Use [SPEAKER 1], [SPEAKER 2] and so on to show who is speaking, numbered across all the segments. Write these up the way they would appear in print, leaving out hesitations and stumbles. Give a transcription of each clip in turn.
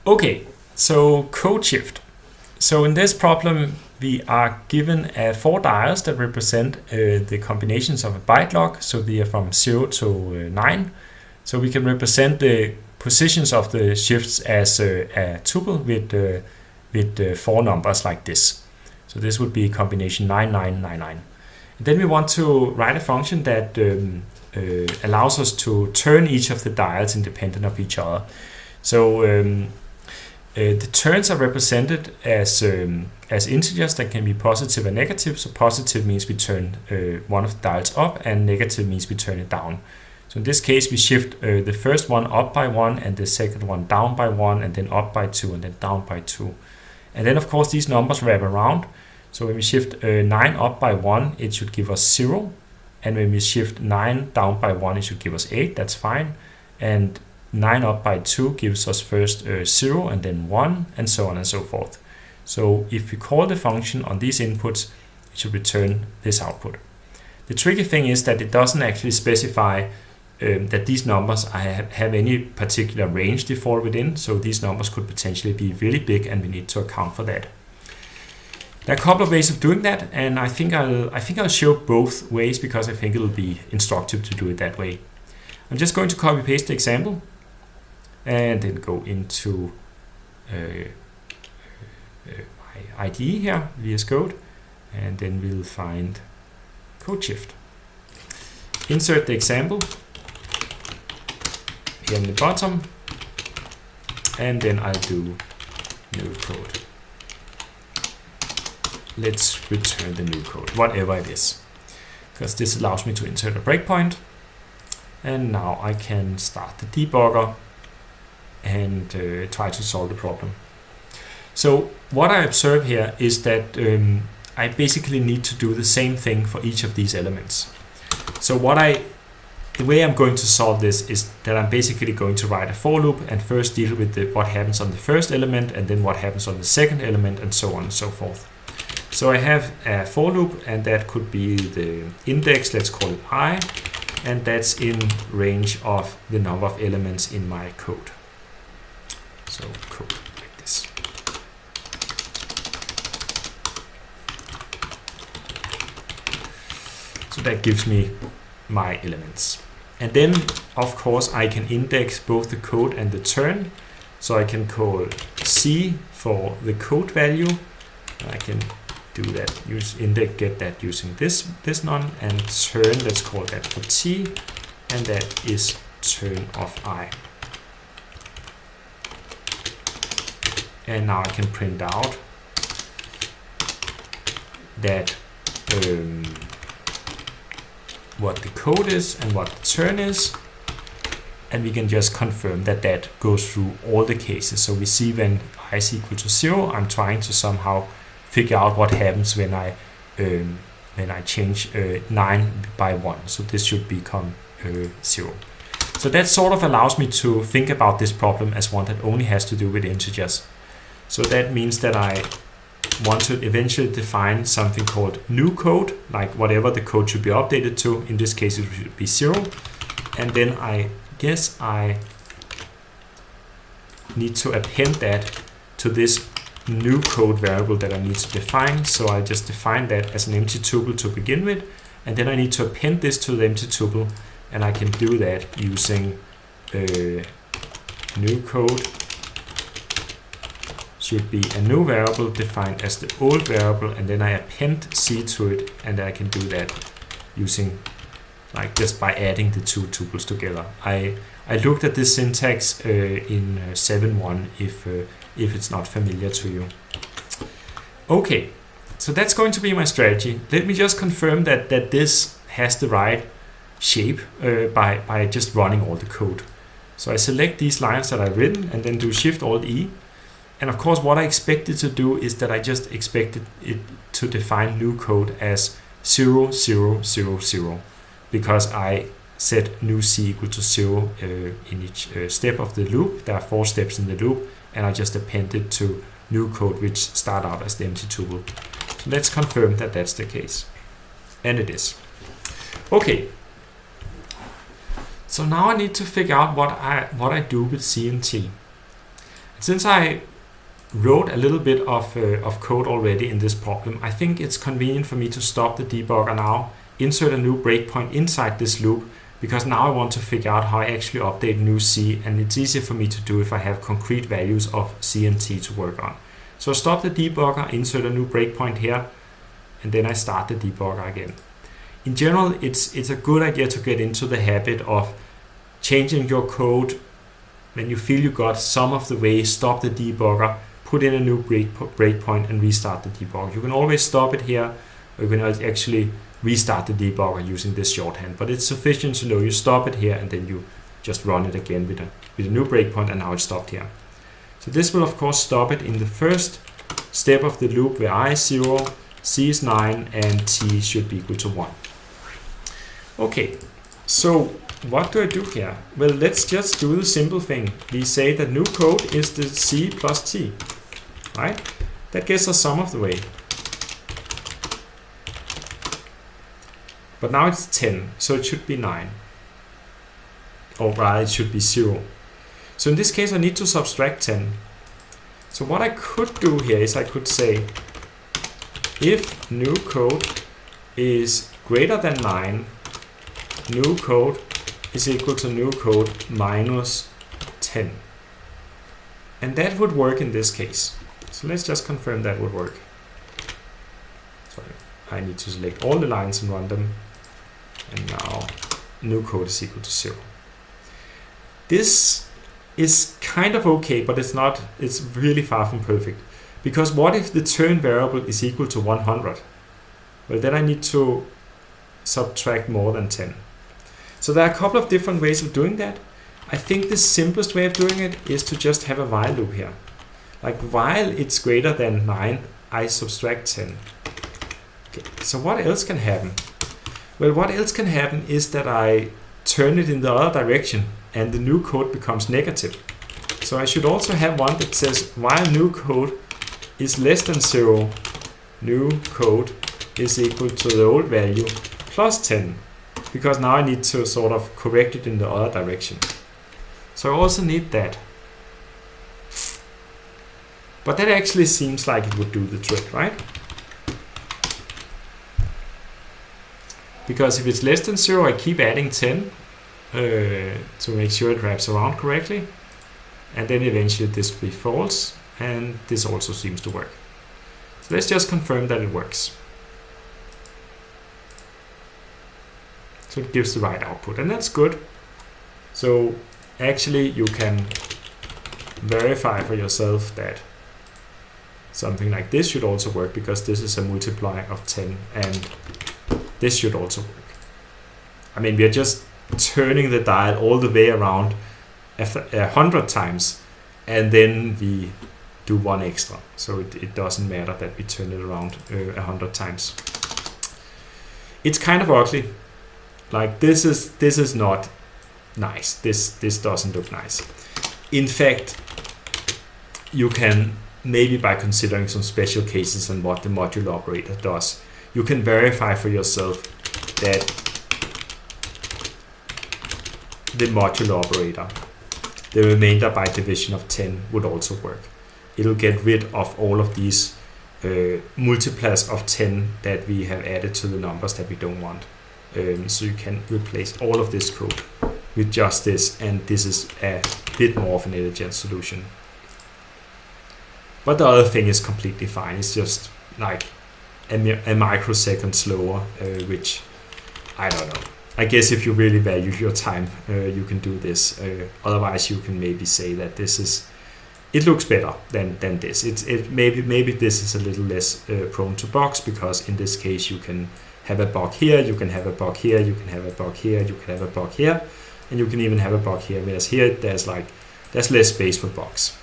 [SPEAKER 1] Okay, so code shift. So in this problem, we are given 4 dials that represent the combinations of a byte log. So they are from 0 to 9. So we can represent the positions of the shifts as a tuple with 4 numbers like this. So this would be combination 9999. And then we want to write a function that allows us to turn each of the dials independent of each other. So the turns are represented as integers that can be positive and negative. So positive means we turn one of the dials up, and negative means we turn it down. So in this case, we shift the first one up by 1, and the second one down by 1, and then up by 2, and then down by 2. And then, of course, these numbers wrap around. So when we shift 9 up by 1, it should give us 0. And when we shift 9 down by 1, it should give us 8. That's fine. And 9 up by 2 gives us first 0 and then 1, and so on and so forth. So if we call the function on these inputs, it should return this output. The tricky thing is that it doesn't actually specify that these numbers have any particular range they fall within. So these numbers could potentially be really big, and we need to account for that. There are a couple of ways of doing that, and I think I'll show both ways because I think it'll be instructive to do it that way. I'm just going to copy paste the example and then go into my IDE here, VS Code, and then we'll find code shift. Insert the example here in the bottom, and then I'll do new code. Let's return the new code, whatever it is, because this allows me to insert a breakpoint. And now I can start the debugger and try to solve the problem. So what I observe here is that I basically need to do the same thing for each of these elements. So the way I'm going to solve this is that I'm basically going to write a for loop and first deal with what happens on the first element, and then what happens on the second element, and so on and so forth. So I have a for loop, and that could be the index, let's call it I, and that's in range of the number of elements in my code. So code like this. So that gives me my elements. And then, of course, I can index both the code and the turn. So I can call C for the code value. I can do that, get that using this none, and turn, let's call that for T, and that is turn of I. And now I can print out that what the code is and what the turn is, and we can just confirm that that goes through all the cases. So we see when I is equal to 0, I'm trying to somehow figure out what happens when I change 9 by 1. So this should become 0. So that sort of allows me to think about this problem as one that only has to do with integers. So that means that I want to eventually define something called new code, like whatever the code should be updated to. In this case, it should be 0. And then I guess I need to append that to this new code variable that I need to define. So I just define that as an empty tuple to begin with, and then I need to append this to the empty tuple, and I can do that using new code should be a new variable defined as the old variable, and then I append C to it, and I can do that using just by adding the two tuples together. I looked at this syntax in 7.1 if it's not familiar to you. Okay, so that's going to be my strategy. Let me just confirm that this has the right shape by just running all the code. So I select these lines that I've written and then do Shift-Alt-E. And of course, what I expected to do is that I just expected it to define new code as 0, 0, 0, 0, because I set new C equal to 0 in each step of the loop. There are 4 steps in the loop, and I just append it to new code which start out as the empty tuple. So let's confirm that that's the case. And it is. Okay. So now I need to figure out what I do with C and T. Since I wrote a little bit of code already in this problem, I think it's convenient for me to stop the debugger now, insert a new breakpoint inside this loop, because now I want to figure out how I actually update new C, and it's easier for me to do if I have concrete values of C and T to work on. So stop the debugger, insert a new breakpoint here, and then I start the debugger again. In general, it's a good idea to get into the habit of changing your code when you feel you got some of the way, stop the debugger, put in a new breakpoint and restart the debugger. You can always stop it here, or you can actually restart the debugger using this shorthand, but it's sufficient to know you stop it here and then you just run it again with a new breakpoint, and now it's stopped here. So this will of course stop it in the first step of the loop where I is 0, C is 9, and T should be equal to 1. Okay, so what do I do here? Well, let's just do the simple thing. We say that new code is the C plus T, right? That gets us some of the way. But now it's 10, so it should be 9. Or rather, it should be 0. So in this case, I need to subtract 10. So what I could do here is I could say, if new code is greater than 9, new code is equal to new code minus 10. And that would work in this case. So let's just confirm that would work. Sorry, I need to select all the lines and run them. And now new code is equal to 0. This is kind of okay, but it's really far from perfect. Because what if the turn variable is equal to 100? Well, then I need to subtract more than 10. So there are a couple of different ways of doing that. I think the simplest way of doing it is to just have a while loop here. Like while it's greater than 9, I subtract 10. Okay, so what else can happen? Well, what else can happen is that I turn it in the other direction and the new code becomes negative. So I should also have one that says while new code is less than 0, new code is equal to the old value plus 10. Because now I need to sort of correct it in the other direction. So I also need that. But that actually seems like it would do the trick, right? Because if it's less than 0, I keep adding 10 to make sure it wraps around correctly. And then eventually this will be false, and this also seems to work. So let's just confirm that it works. So it gives the right output, and that's good. So actually you can verify for yourself that something like this should also work, because this is a multiply of 10, and this should also work. I mean, we are just turning the dial all the way around 100 times, and then we do one extra. So it doesn't matter that we turn it around 100 times. It's kind of ugly. Like this is not nice. This doesn't look nice. In fact, you can maybe, by considering some special cases and what the modulo operator does, you can verify for yourself that the modulo operator, the remainder by division of 10, would also work. It'll get rid of all of these multipliers of 10 that we have added to the numbers that we don't want. So you can replace all of this code with just this, and this is a bit more of an elegant solution. But the other thing is completely fine. It's just like a microsecond slower, which I don't know. I guess if you really value your time, you can do this. Otherwise, you can maybe say that it looks better than this. Maybe this is a little less prone to bugs, because in this case you can have a bug here, you can have a bug here, you can have a bug here, you can have a bug here, and you can even have a bug here. Whereas here there's less space for bugs.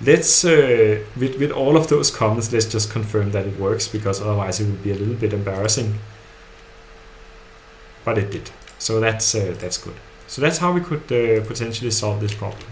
[SPEAKER 1] Let's with all of those comments, let's just confirm that it works, because otherwise it would be a little bit embarrassing. But it did, so that's good. So that's how we could potentially solve this problem.